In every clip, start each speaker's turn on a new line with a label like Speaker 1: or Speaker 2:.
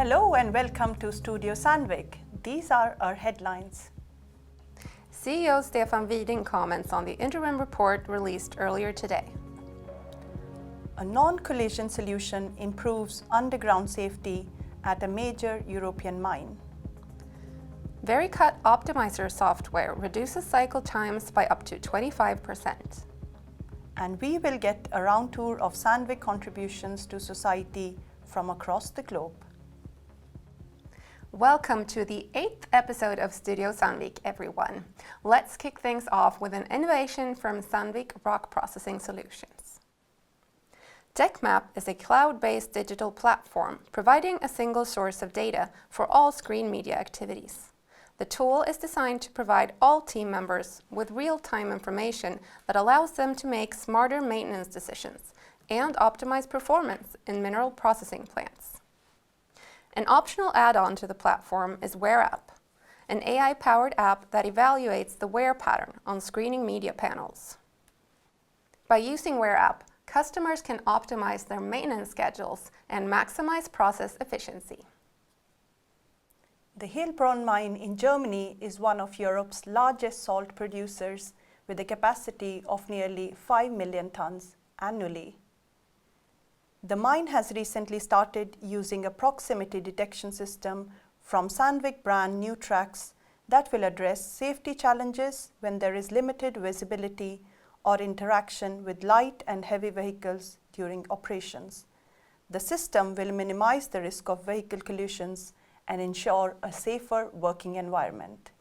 Speaker 1: Hello and welcome to Studio Sandvik. These are our headlines.
Speaker 2: CEO Stefan Ving comments on the interim report released earlier today.
Speaker 1: A non-collision solution improves underground safety at a major European mine.
Speaker 2: VeryCut Optimizer software reduces cycle times by up to 25%.
Speaker 1: And we will get a round tour of Sandvik contributions to society from across the globe.
Speaker 2: Welcome to the 8th episode of Studio Sandvik, everyone. Let's kick things off with an innovation from Sandvik Rock Processing Solutions. TechMap is a cloud-based digital platform providing a single source of data for all screen media activities. The tool is designed to provide all team members with real-time information that allows them to make smarter maintenance decisions and optimize performance in mineral processing plants. An optional add-on to the platform is WearApp, an AI-powered app that evaluates the wear pattern on screening media panels. By using WearApp, customers can optimize their maintenance schedules and maximize process efficiency.
Speaker 1: The Heilbronn mine in Germany is one of Europe's largest salt producers with a capacity of nearly 5 million tons annually. The mine has recently started using a proximity detection system from Sandvik brand NewTrax that will address safety challenges when there is limited visibility or interaction with light and heavy vehicles during operations. The system will minimize the risk of vehicle collisions and ensure a safer working environment.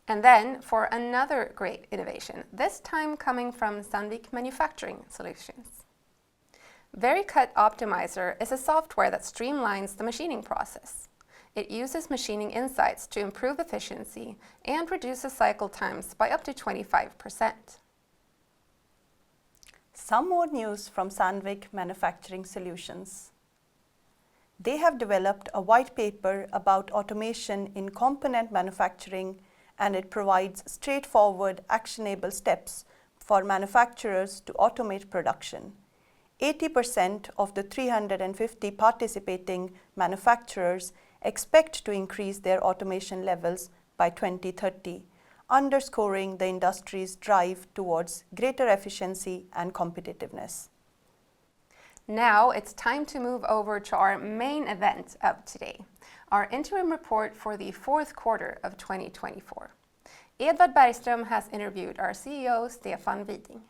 Speaker 2: And then for another great innovation, this time coming from Sandvik Manufacturing Solutions. VeryCut Optimizer is a software that streamlines the machining process. It uses machining insights to improve efficiency and reduces cycle times by up to 25%.
Speaker 1: Some more news from Sandvik Manufacturing Solutions. They have developed a white paper about automation in component manufacturing, and it provides straightforward, actionable steps for manufacturers to automate production. 80% of the 350 participating manufacturers expect to increase their automation levels by 2030, underscoring the industry's drive towards greater efficiency and competitiveness.
Speaker 2: Now it's time to move over to our main event of today, our interim report for the fourth quarter of 2024. Edvard Bergström has interviewed our CEO Stefan Ving.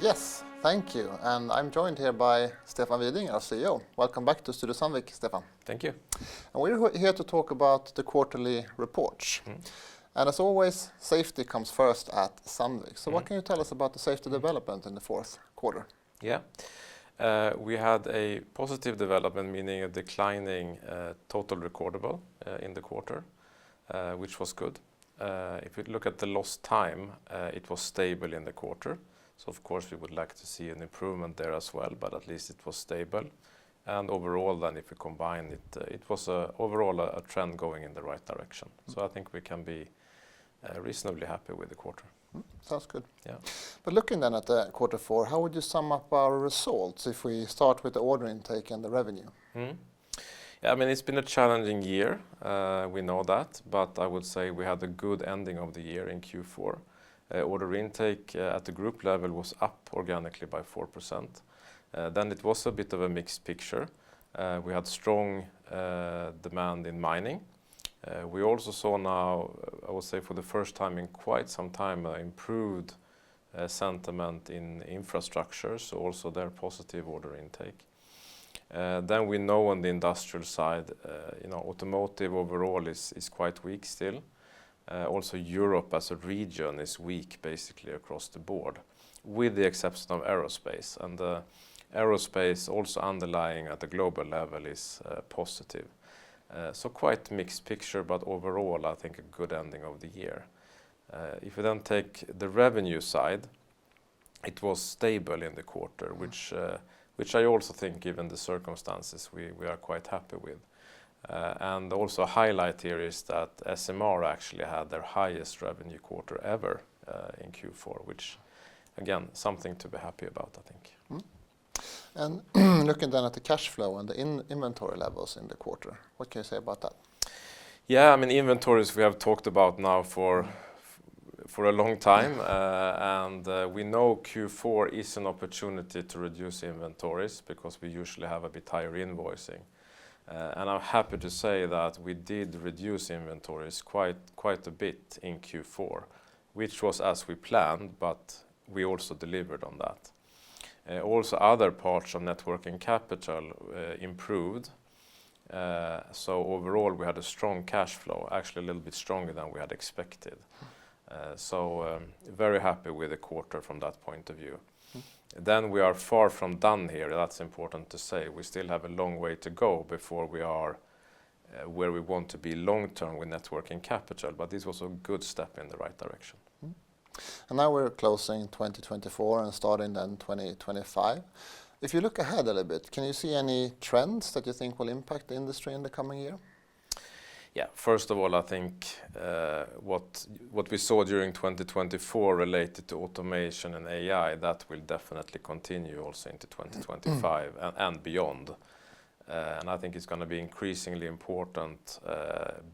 Speaker 3: Yes, thank you. And I'm joined here by Stefan Ving, our CEO. Welcome back to Studio Sandvik, Stefan.
Speaker 4: Thank you.
Speaker 3: And we're here to talk about the quarterly reports. And as always, safety comes first at Sandvik. So what can you tell us about the safety development in the fourth quarter?
Speaker 4: Yeah, we had a positive development, meaning a declining total recordable in the quarter, which was good. If you look at the lost time, it was stable in the quarter. So of course we would like to see an improvement there as well, but at least it was stable. And overall then if we combine it, it was overall a trend going in the right direction. So I think we can be reasonably happy with the quarter.
Speaker 3: Sounds good.
Speaker 4: Yeah.
Speaker 3: But looking then at the quarter four, how would you sum up our results if we start with the order intake and the revenue?
Speaker 4: Yeah, I mean, it's been a challenging year, we know that, but I would say we had a good ending of the year in Q4. Order intake at the group level was up organically by 4%. Then it was a bit of a mixed picture. We had strong demand in mining. We also saw now, I would say for the first time in quite some time, improved sentiment in infrastructure, so also their positive order intake. Then we know on the industrial side, automotive overall is quite weak still. Also Europe as a region is weak basically across the board, with the exception of aerospace. And aerospace also underlying at the global level is positive. So quite mixed picture, but overall I think a good ending of the year. If we then take the revenue side, it was stable in the quarter, which I also think given the circumstances we are quite happy with. And also a highlight here is that SMR actually had their highest revenue quarter ever in Q4, which again, something to be happy about, I think.
Speaker 3: And looking then at the cash flow and the inventory levels in the quarter, what can you say about that?
Speaker 4: Yeah, I mean, inventories we have talked about now for a long time, and we know Q4 is an opportunity to reduce inventories because we usually have a bit higher invoicing. And I'm happy to say that we did reduce inventories quite a bit in Q4, which was as we planned, but we also delivered on that. Also, other parts of net working capital improved. So overall, we had a strong cash flow, actually a little bit stronger than we had expected. So very happy with the quarter from that point of view. Then we are far from done here, that's important to say. We still have a long way to go before we are where we want to be long term with net working capital, but this was a good step in the right direction.
Speaker 3: And now we're closing 2024 and starting then 2025. If you look ahead a little bit, can you see any trends that you think will impact the industry in the coming year?
Speaker 4: Yeah, first of all, I think what we saw during 2024 related to automation and AI, that will definitely continue also into 2025 and beyond. And I think it's going to be increasingly important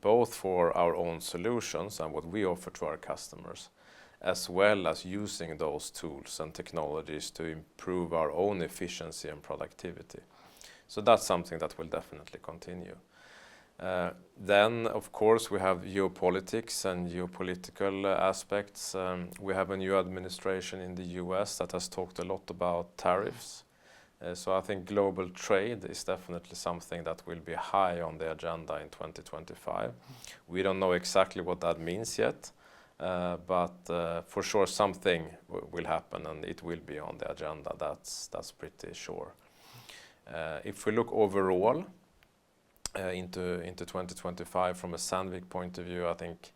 Speaker 4: both for our own solutions and what we offer to our customers, as well as using those tools and technologies to improve our own efficiency and productivity. So that's something that will definitely continue. Then, of course, we have geopolitics and geopolitical aspects. We have a new administration in the US that has talked a lot about tariffs. So I think global trade is definitely something that will be high on the agenda in 2025. We don't know exactly what that means yet, but for sure something will happen and it will be on the agenda. That's pretty sure. If we look overall into 2025 from a Sandvik point of view, I think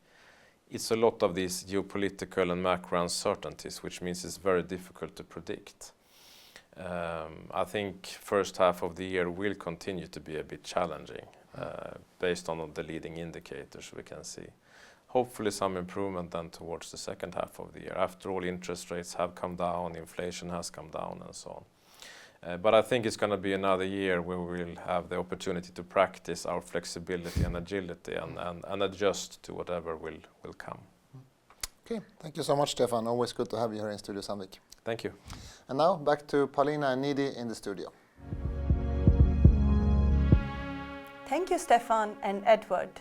Speaker 4: it's a lot of these geopolitical and macro uncertainties, which means it's very difficult to predict. I think first half of the year will continue to be a bit challenging based on the leading indicators we can see. Hopefully some improvement then towards the second half of the year. After all, interest rates have come down, inflation has come down and so on. But I think it's going to be another year where we will have the opportunity to practice our flexibility and agility and adjust to whatever will come.
Speaker 3: Okay, thank you so much, Stefan. Always good to have you here in Studio Sandvik.
Speaker 4: Thank you.
Speaker 3: And now back to Paulina and Nidi in the studio.
Speaker 1: Thank you, Stefan and Edward.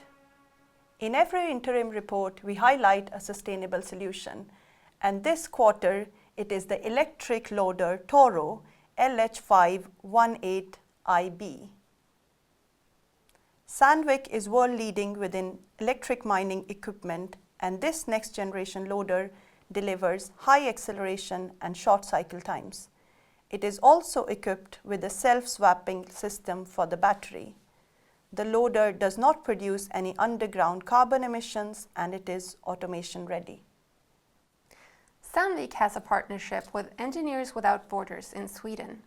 Speaker 1: In every interim report, we highlight a sustainable solution, and this quarter it is the electric loader Toro LH518IB. Sandvik is world leading within electric mining equipment, and this next generation loader delivers high acceleration and short cycle times. It is also equipped with a self-swapping system for the battery. The loader does not produce any underground carbon emissions and it is automation ready.
Speaker 2: Sandvik has a partnership with Engineers Without Borders in Sweden.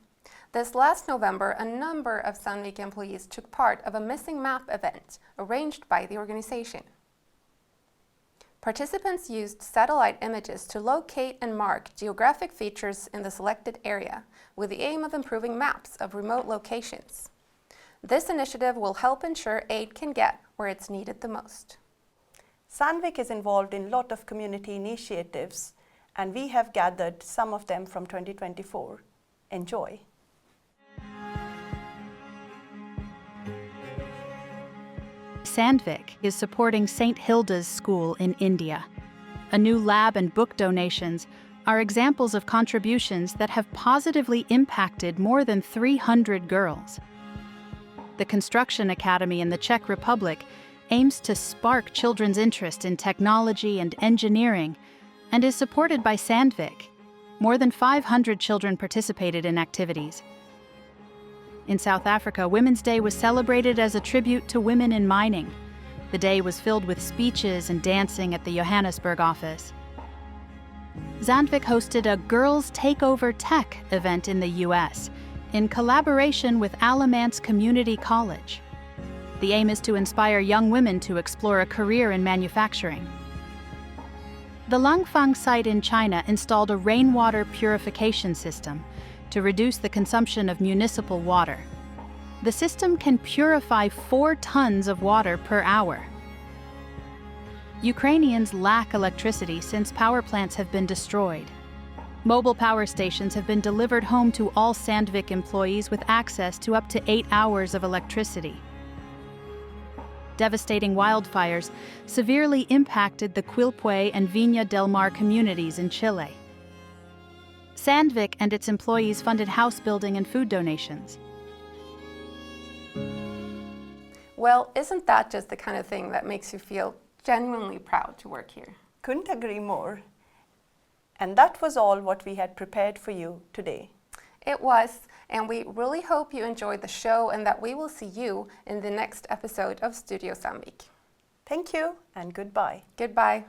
Speaker 2: This last November, a number of Sandvik employees took part of a missing map event arranged by the organization. Participants used satellite images to locate and mark geographic features in the selected area with the aim of improving maps of remote locations. This initiative will help ensure aid can get where it's needed the most.
Speaker 1: Sandvik is involved in a lot of community initiatives, and we have gathered some of them from 2024. Enjoy.
Speaker 5: Sandvik is supporting St. Hilda's School in India. A new lab and book donations are examples of contributions that have positively impacted more than 300 girls. The Construction Academy in the Czech Republic aims to spark children's interest in technology and engineering and is supported by Sandvik. More than 500 children participated in activities. In South Africa, Women's Day was celebrated as a tribute to women in mining. The day was filled with speeches and dancing at the Johannesburg office. Sandvik hosted a Girls Take Over Tech event in the US in collaboration with Alamance Community College. The aim is to inspire young women to explore a career in manufacturing. The Langfang site in China installed a rainwater purification system to reduce the consumption of municipal water. The system can purify 4 tons of water per hour. Ukrainians lack electricity since power plants have been destroyed. Mobile power stations have been delivered home to all Sandvik employees with access to up to 8 hours of electricity. Devastating wildfires severely impacted the Quilpue and Viña del Mar communities in Chile. Sandvik and its employees funded house building and food donations.
Speaker 2: Well, isn't that just the kind of thing that makes you feel genuinely proud to work here?
Speaker 1: Couldn't agree more. And that was all what we had prepared for you today.
Speaker 2: It was, and we really hope you enjoyed the show and that we will see you in the next episode of Studio Sandvik.
Speaker 1: Thank you and goodbye.
Speaker 2: Goodbye.